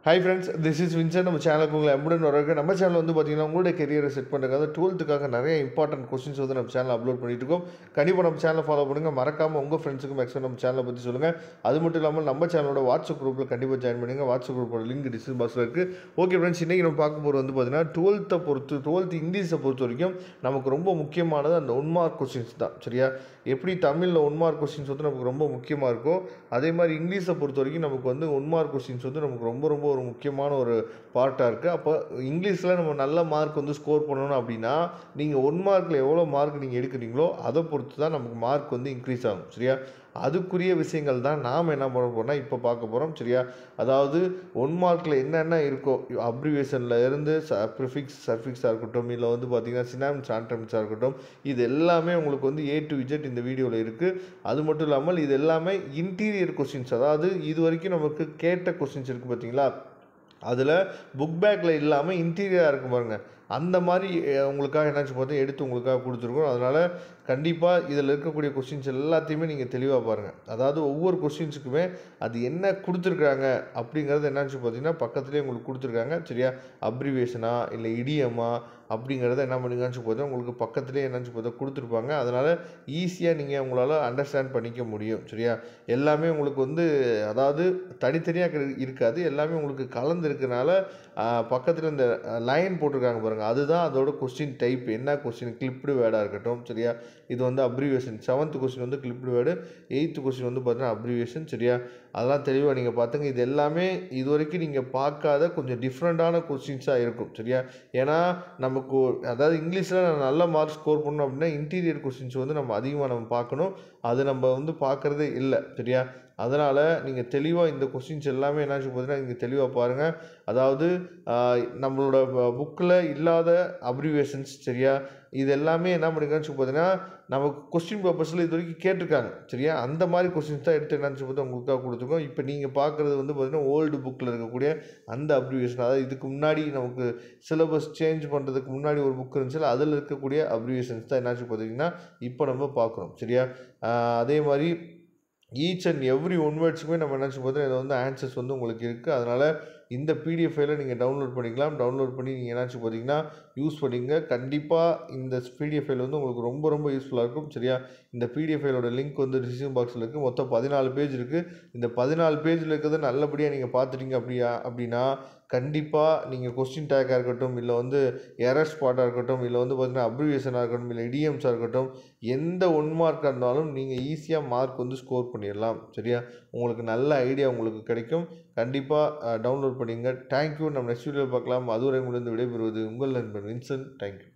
Hi friends, this is Vincent. நம்ம சேனலுக்கு உங்களை எம்புடன் வரவேற்க. நம்ம சேனல் வந்து பார்த்தீங்கன்னா உங்களுடைய கெரியரை செட் பண்ணுறதுக்காக 12த்துக்காக நிறைய இம்பார்ட்டன்ட் கொஸ்டின்ஸ் வந்து நம்ம சேனல் அப்லோட் பண்ணிட்டு இருக்கோம். கண்டிப்பாக நம்ம சேனலை ஃபாலோ பண்ணுங்கள். மறக்காமல் உங்கள் ஃப்ரெண்ட்ஸுக்கு மேக்ஸிமம் நம்ம சேனலை பற்றி சொல்லுங்கள். அது மட்டும் இல்லாமல் நம்ம சேனலோட வாட்ஸ்அப் குரூப்பில் கண்டிப்பாக ஜாயின் பண்ணுங்கள். வாட்ஸ்அப் குரூப்போட லிங்க் டிஸ்கிரிப்ஷன் பாக்ஸில் இருக்குது. ஓகே ஃப்ரெண்ட்ஸ், இன்றைக்கி நம்ம பார்க்க போகிறது வந்து பார்த்தீங்கன்னா 12th இங்கிலீஷை பொறுத்த வரைக்கும் நமக்கு ரொம்ப முக்கியமானது அந்த 1 மார்க் கொஸ்டின்ஸ் தான். சரியா? எப்படி தமிழில் 1 மார்க் கொஸ்டின்ஸ் வந்து நமக்கு ரொம்ப முக்கியமாக இருக்கோ, அதே மாதிரி இங்கிலீஷை பொறுத்த வரைக்கும் நமக்கு வந்து 1 மார்க் கொஸ்டின்ஸ் வந்து நமக்கு ரொம்ப ஒரு முக்கியமான ஒரு பார்ட்டாக இருக்குது. அப்போ இங்கிலீஷில் நம்ம நல்ல மார்க் வந்து ஸ்கோர் பண்ணணும் அப்படின்னா நீங்கள் 1 மார்க்கில் எவ்வளோ மார்க் நீங்கள் எடுக்கிறீங்களோ அதை பொறுத்து தான் நமக்கு மார்க் வந்து இன்க்ரீஸ் ஆகும். சரியா? அதுக்குரிய விஷயங்கள் தான் நாம் என்ன பண்ண போகிறோம்னா இப்போ பார்க்க போகிறோம். சரியா? அதாவது 1 மார்க்கில் என்னென்ன இருக்கோ, அப்ரிவேஷனில் இருந்து ப்ரிஃபிக்ஸ் சர்ஃபிக்ஸாக இருக்கட்டும், இல்லை வந்து பார்த்திங்கன்னா சினானிம்ஸ் ஆன்டனிம்ஸாக இருக்கட்டும், இது எல்லாமே உங்களுக்கு வந்து A to Z இந்த வீடியோவில் இருக்குது. அது மட்டும் இல்லாமல் இது எல்லாமே இன்டீரியர் கொஸ்டின்ஸ், அதாவது இது வரைக்கும் நமக்கு கேட்ட கொஸ்டின்ஸ் இருக்குது பார்த்தீங்களா, அதில் புக் பேக்கில் இல்லாமல் இன்டீரியராக இருக்கும் பாருங்க, அந்த மாதிரி உங்களுக்காக என்னாச்சு பார்த்தா எடுத்து உங்களுக்காக கொடுத்துருக்கோம். அதனால் கண்டிப்பாக இதில் இருக்கக்கூடிய கொஸ்டின்ஸ் எல்லாத்தையுமே நீங்கள் தெளிவாக பாருங்கள். அதாவது ஒவ்வொரு கொஸ்டின்ஸுக்குமே அது என்ன கொடுத்துருக்காங்க அப்படிங்கிறது என்னாச்சு பார்த்தீங்கன்னா பக்கத்துலேயே உங்களுக்கு கொடுத்துருக்காங்க. சரியா? அப்ரிவேஷனா இல்லை இடியமா அப்படிங்கிறத என்ன பண்ணுங்கன்னு பார்த்தா உங்களுக்கு பக்கத்துலேயே என்னாச்சு பார்த்தா கொடுத்துருப்பாங்க. அதனால் ஈஸியாக நீங்கள் உங்களால் அண்டர்ஸ்டாண்ட் பண்ணிக்க முடியும். சரியா? எல்லாமே உங்களுக்கு வந்து அதாவது தனித்தனியாக இருக்காது, எல்லாமே உங்களுக்கு கலந்து இருக்கிறனால பக்கத்தில் இந்த லைன் போட்டிருக்காங்க பாருங்கள், அதுதான் அதோட கொஸ்டின் டைப். என்ன கொஸ்டின்? கிளிப்டு வேர்டாக இருக்கட்டும். சரியா? இது வந்து அப்ரிவேஷன். 7th கொஸ்டின் வந்து கிளிப்டு வேர்டு, 8th கொஸ்டின் வந்து பார்த்தீங்கன்னா அப்ரிவேஷன். சரியா? அதெல்லாம் தெளிவாக நீங்கள் பார்த்துங்க. இது எல்லாமே இது வரைக்கும் நீங்கள் பார்க்காத கொஞ்சம் டிஃப்ரெண்ட்டான கொஸ்டின்ஸாக இருக்கும். சரியா? ஏன்னா நமக்கு அதாவது இங்கிலீஷில் நல்ல மார்க் ஸ்கோர் பண்ணணும் அப்படின்னா இன்டீரியர் கொஸ்டின்ஸ் வந்து நம்ம அதிகமாக பார்க்கணும். அது நம்ம வந்து பார்க்குறதே இல்லை. சரியா? அதனால் நீங்கள் தெளிவாக இந்த கொஸ்டின்ஸ் எல்லாமே என்னாச்சு பார்த்தீங்கன்னா நீங்கள் தெளிவாக பாருங்கள். அதாவது நம்மளோட புக்கில் இல்லாத அப்ரிவேஷன்ஸ். சரியா? இது எல்லாமே என்ன பண்ணிருக்கான்னு பார்த்தீங்கன்னா நமக்கு கொஸ்டின் பேப்பர்ஸில் இது வரைக்கும் கேட்டிருக்காங்க. சரியா? அந்த மாதிரி கொஸ்டின்ஸ் தான் எடுத்து என்னாச்சு பார்த்தா உங்களுக்காக கொடுத்துருக்கோம். இப்போ நீங்கள் பார்க்குறது வந்து பார்த்தீங்கன்னா ஓல்டு புக்கில் இருக்கக்கூடிய அந்த அப்ரிவேஷன், அதாவது இதுக்கு முன்னாடி நமக்கு சிலபஸ் சேஞ்ச் பண்ணுறதுக்கு முன்னாடி ஒரு புக் இருந்துச்சு, அதில் இருக்கக்கூடிய அப்ரிவேஷன்ஸ் தான் என்னாச்சு பார்த்தீங்கன்னா இப்போ நம்ம பார்க்குறோம். சரியா? அதே மாதிரி ஈச் அண்ட் எவ்ரி 1 வேர்ட்ஸுக்குமே நம்ம என்னாச்சு பார்த்தீங்கன்னா இதில் வந்து ஆன்சர்ஸ் வந்து உங்களுக்கு இருக்குது. அதனால் இந்த பிடிஎஃப் ஃபைலை நீங்கள் டவுன்லோட் பண்ணிக்கலாம். டவுன்லோட் பண்ணி நீங்கள் என்னாச்சு பார்த்தீங்கன்னா யூஸ் பண்ணிங்க. கண்டிப்பாக இந்த பிடிஎஃப் ஃபைல் வந்து உங்களுக்கு ரொம்ப யூஸ்ஃபுல்லாக இருக்கும். சரியா? இந்த பிடிஎஃப் ஃபைலோட லிங்க் வந்து டிஸ்கிரிப்ஷன் பாக்ஸில் இருக்குது. மொத்தம் 14 பேஜ் இருக்குது. இந்த 14 பேஜில் இருக்கிறத நல்லபடியாக நீங்கள் பார்த்துட்டீங்க அப்படின்னா கண்டிப்பாக நீங்கள் கொஸ்டின் டேக்காக இருக்கட்டும், இல்லை வந்து எரர் ஸ்பாட்டாக இருக்கட்டும், இல்லை வந்து பார்த்தீங்கன்னா அப்ரிவேஷனாக இருக்கட்டும், இல்லை இடியம்ஸாக இருக்கட்டும், எந்த 1 மார்க்காக இருந்தாலும் நீங்கள் ஈஸியாக மார்க் வந்து ஸ்கோர் பண்ணிடலாம். சரியா? உங்களுக்கு நல்ல ஐடியா உங்களுக்கு கிடைக்கும். கண்டிப்பாக டவுன்லோட் பண்ணிங்க. தேங்க்யூ. நம்ம நெக்ஸ்ட் வீடியோவில் பார்க்கலாம். அதுவரை உங்களிடம் விடைபெறுவது உங்கள் நண்பன் வின்சென்ட். தேங்க்யூ.